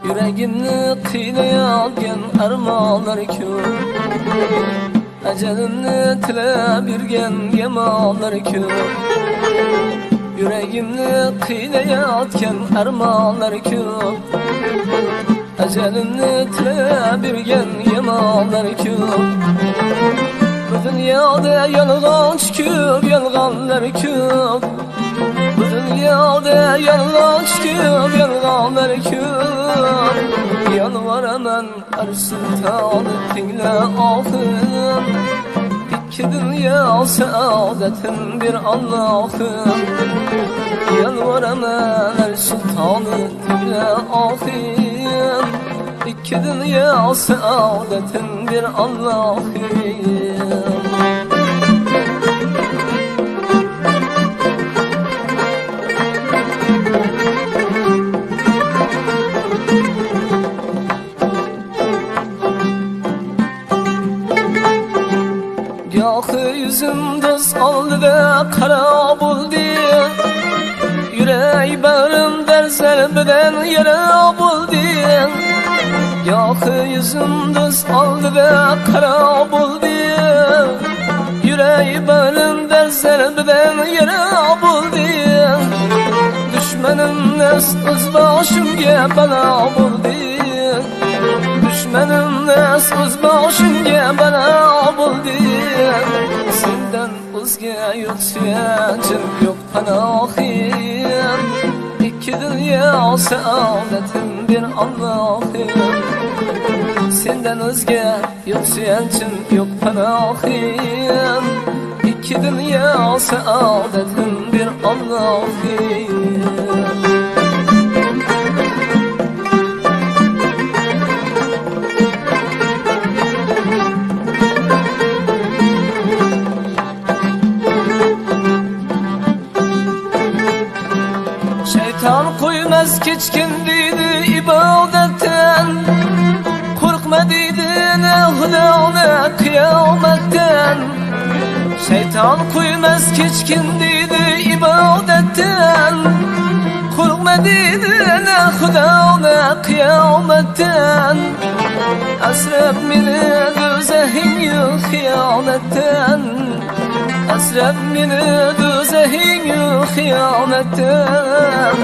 Yüreğimni kıynayan armağanlar köp, ecelimni tile birgen yamanlar köp. Yüreğimni kıynayan armağanlar köp, ecelimni tile birgen yamanlar köp. Bu dünyada yalğanç köp, yalğanlar köp. Bu dünyada yalğanç köp, yalğanlar köp. Yalvaraman her sultanı dinle ahım. İki dünya saadetin bir Allah'ım. Yalvaraman her sultanı dinle ahım. İki dünya saadetin bir Allah'ım. Gahı yüzüm düz oldu ve kara buldu. Yüreği bağrım derselbiden yara buldu. Gahı yüzüm düz oldu ve kara buldu. Yüreği bağrım derselbiden yara buldu. Düşmenim nes öz başımga bela buldu. Düşmenim nes öz başımga bela buldu. Senden özge yok suyancım, yok panahim. İki dünya saadetin bir Allah'ım. Senden özge yok suyancım, yok panahim. İki dünya saadetin bir Allah'ım. Şeytan koymaz keçkindiydi ibadetten. Korkmadıydı ne huda ne kıyametten. Şeytan koymaz keçkindiydi ibadetten. Korkmadıydı ne huda ne kıyametten. Asrab meni do'zaxing xiyonetten. Asrab meni do'zaxing xiyonetten.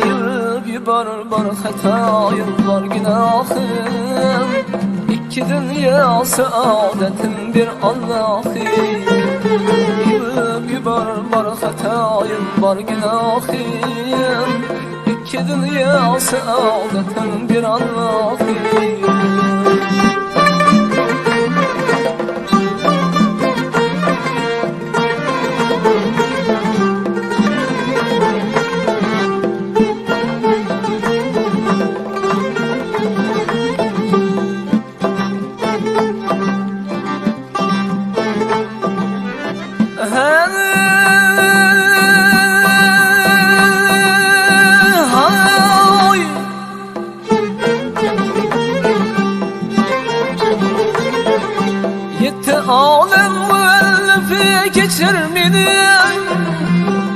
Yurib yuborur bor xatoyim, bor gunohim. İki dünya saadetim bir Allah'im. Yurib yuborur bor xatoyim, bor gunohim. İki dünya saadetim bir Allah'im. Yetti alem müellifi geçirmini,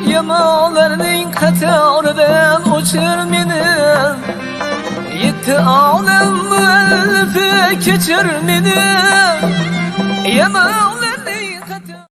yamalarının katarından uçurmini. Yetti alem müellifi geçirmini, yamalarının